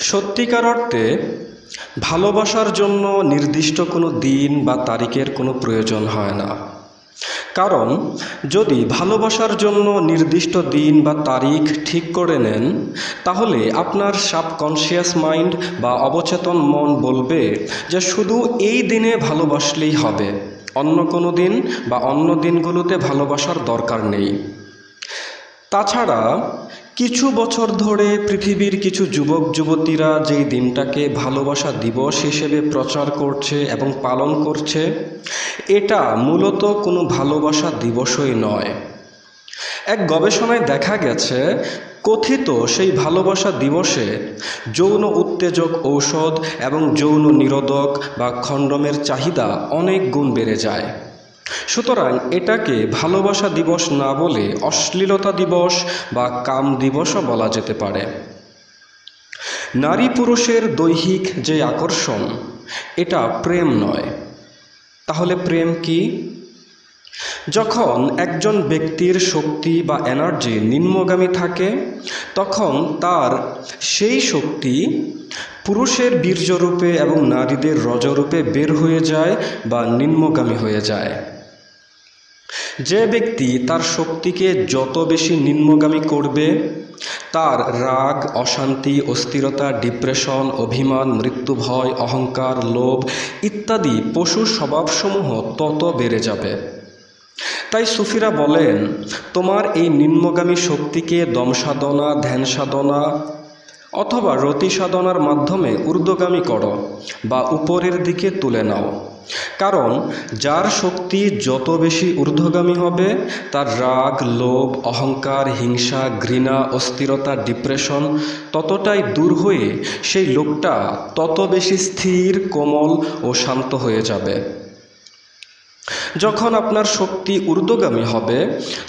সত্যিকার অর্থে ভালোবাসার জন্য নির্দিষ্ট কোনো দিন বা তারিখের কোনো প্রয়োজন হয় না। কারণ যদি ভালোবাসার জন্য নির্দিষ্ট দিন বা তারিখ ঠিক করে নেন, তাহলে আপনার সাবকনশিয়াস মাইন্ড বা অবচেতন মন বলবে যে শুধু এই দিনে ভালোবাসলেই হবে, অন্য কোনো দিন বা অন্য দিনগুলোতে ভালোবাসার দরকার নেই। তাছাড়া কিছু বছর ধরে পৃথিবীর কিছু যুবক যুবতীরা যেই দিনটাকে ভালোবাসা দিবস হিসেবে প্রচার করছে এবং পালন করছে, এটা মূলত কোনো ভালোবাসা দিবসই নয়। এক গবেষণায় দেখা গেছে, কথিত সেই ভালোবাসা দিবসে যৌন উত্তেজক ঔষধ এবং যৌন নিরোধক বা কন্ডোমের চাহিদা অনেক গুণ বেড়ে যায়। সুতরাং এটাকে ভালোবাসা দিবস না বলে অশ্লীলতা দিবস বা কাম দিবসও বলা যেতে পারে। নারী পুরুষের দৈহিক যে আকর্ষণ, এটা প্রেম নয়। তাহলে প্রেম কি? যখন একজন ব্যক্তির শক্তি বা এনার্জি নিম্নগামী থাকে, তখন তার সেই শক্তি পুরুষের বীর্যরূপে এবং নারীদের রজরূপে বের হয়ে যায় বা নিম্নগামী হয়ে যায়। যে ব্যক্তি তার শক্তিকে যত বেশি নিম্নগামী করবে, তার রাগ, অশান্তি, অস্থিরতা, ডিপ্রেশন, অভিমান, মৃত্যু ভয়, অহংকার, লোভ ইত্যাদি পশু স্বভাবসমূহ তত বেড়ে যাবে। তাই সুফিরা বলেন, তোমার এই নিম্নগামী শক্তিকে দম সাধনা, ধ্যান সাধনা অথবা রতি সাধনার মাধ্যমে ঊর্ধ্বগামী করো বা উপরের দিকে তুলে নাও। কারণ যার শক্তি যত বেশি ঊর্ধ্বগামী হবে, তার রাগ, লোভ, অহংকার, হিংসা, ঘৃণা, অস্থিরতা, ডিপ্রেশন ততটাই দূর হয়ে সেই লোকটা তত বেশি স্থির, কোমল ও শান্ত হয়ে যাবে। যখন আপনার শক্তি ঊর্ধ্বগামী হবে,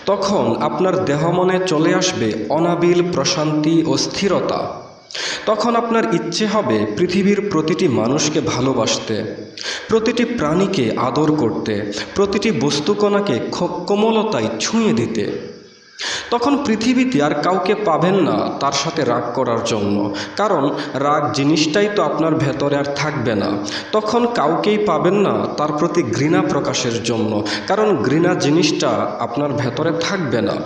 তখন আপনার দেহ মনে চলে আসবে অনাবিল প্রশান্তি ও স্থিরতা। তখন আপনার ইচ্ছে হবে পৃথিবীর প্রতিটি মানুষকে ভালোবাসতে, প্রতিটি প্রাণীকে আদর করতে, প্রতিটি বস্তুকণাকে কোমলতায় ছুঁয়ে দিতে। তখন পৃথিবীতে আর কাউকে পাবেন না তার সাথে রাগ করার জন্য, কারণ রাগ জিনিসটাই তো আপনার ভেতরে আর থাকবে না। তখন কাউকেই পাবেন না তার প্রতি ঘৃণা প্রকাশের জন্য, কারণ ঘৃণা জিনিসটা আপনার ভেতরে থাকবে না।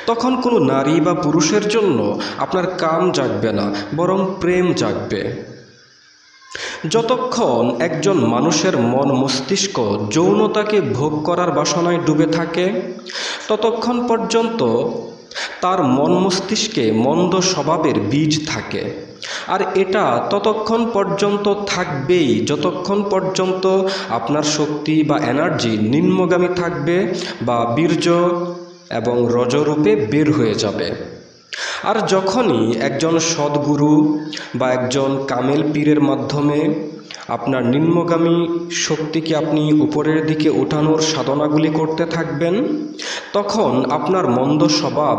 তখন কোনো নারী বা পুরুষের জন্য আপনার কাম জাগবে না, বরং প্রেম জাগবে। যতক্ষণ একজন মানুষের মন মস্তিষ্ক যৌনতাকে ভোগ করার বাসনায় ডুবে থাকে, ততক্ষণ পর্যন্ত তার মন মস্তিষ্কে মন্দ স্বভাবের বীজ থাকে। আর এটা ততক্ষণ পর্যন্ত থাকবেই যতক্ষণ পর্যন্ত আপনার শক্তি বা এনার্জি নিম্নগামী থাকবে বা বীর্য এবং রজরূপে বের হয়ে যাবে। আর যখনই একজন সদ্গুরু বা একজন কামেল পীরের মাধ্যমে আপনার নিম্নগামী শক্তিকে আপনি উপরের দিকে ওঠানোর সাধনাগুলি করতে থাকবেন, তখন আপনার মন্দ স্বভাব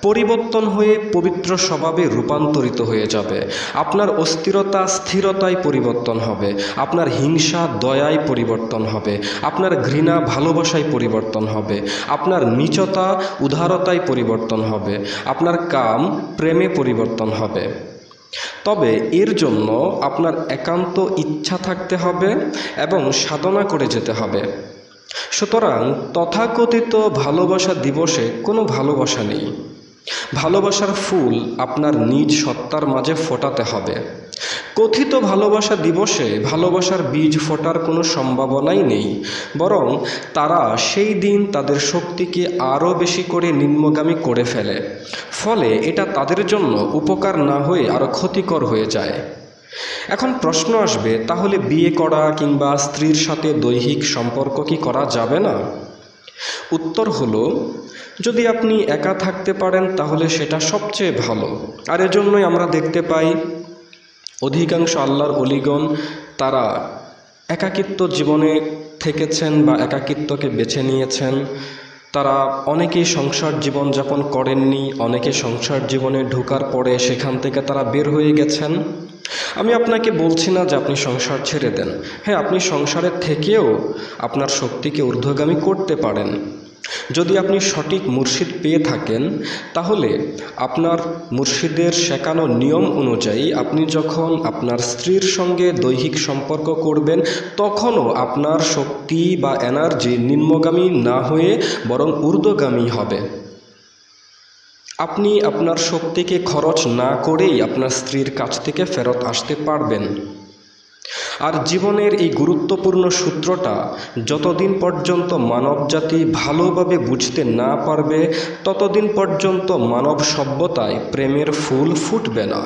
পরিবর্তন হয়ে পবিত্র স্বভাবে রূপান্তরিত হয়ে যাবে। আপনার অস্থিরতা স্থিরতায় পরিবর্তন হবে, আপনার হিংসা দয়ায় পরিবর্তন হবে, আপনার ঘৃণা ভালোবাসায় পরিবর্তন হবে, আপনার নীচতা উদারতায় পরিবর্তন হবে, আপনার কাম প্রেমে পরিবর্তন হবে। তবে এর জন্য আপনার একান্ত ইচ্ছা থাকতে হবে এবং সাধনা করে যেতে হবে। সুতরাং তথাকথিত ভালোবাসা দিবসে কোনো ভালোবাসা নেই। ভালোবাসার ফুল আপনার নিজ সত্তার মাঝে ফোটাতে হবে। কথিত ভালোবাসা দিবসে ভালোবাসার বীজ ফোটার কোনো সম্ভাবনাই নেই, বরং তারা সেই দিন তাদের শক্তিকে আরও বেশি করে নিম্নগামী করে ফেলে। ফলে এটা তাদের জন্য উপকার না হয়ে আরও ক্ষতিকর হয়ে যায়। এখন প্রশ্ন আসবে, তাহলে বিয়ে করা কিংবা স্ত্রীর সাথে দৈহিক সম্পর্ক কি করা যাবে না? উত্তর হলো, যদি আপনি একা থাকতে পারেন তাহলে সেটা সবচেয়ে ভালো। আর এজন্যই আমরা দেখতে পাই অধিকাংশ আল্লাহর অলিগণ তারা একাকিত্ব জীবনে থেকেছেন বা একাকিত্বকে বেছে নিয়েছেন। তারা অনেকেই সংসার জীবন যাপন করেননি, অনেকে সংসার জীবনে ঢোকার পরে সেখান থেকে তারা বের হয়ে গেছেন। আমি আপনাকে বলছি না যে আপনি সংসার ছেড়ে দেন। হ্যাঁ, আপনি সংসারের থেকেও আপনার শক্তিকে ঊর্ধ্বগামী করতে পারেন, যদি আপনি সঠিক মুর্শিদ পেয়ে থাকেন, তাহলে আপনার মুর্শিদের শেখানো নিয়ম অনুযায়ী আপনি যখন আপনার স্ত্রীর সঙ্গে দৈহিক সম্পর্ক করবেন, তখনও আপনার শক্তি বা এনার্জি নিম্নগামী না হয়ে বরং ঊর্ধ্বগামী হবে। আপনি আপনার শক্তিকে খরচ না করেই আপনার স্ত্রীর কাছ থেকে ফেরত আসতে পারবেন। আর জীবনের এই গুরুত্বপূর্ণ সূত্রটা যতদিন পর্যন্ত মানবজাতি ভালোভাবে বুঝতে না পারবে, ততদিন পর্যন্ত মানব সভ্যতায় প্রেমের ফুল ফুটবে না।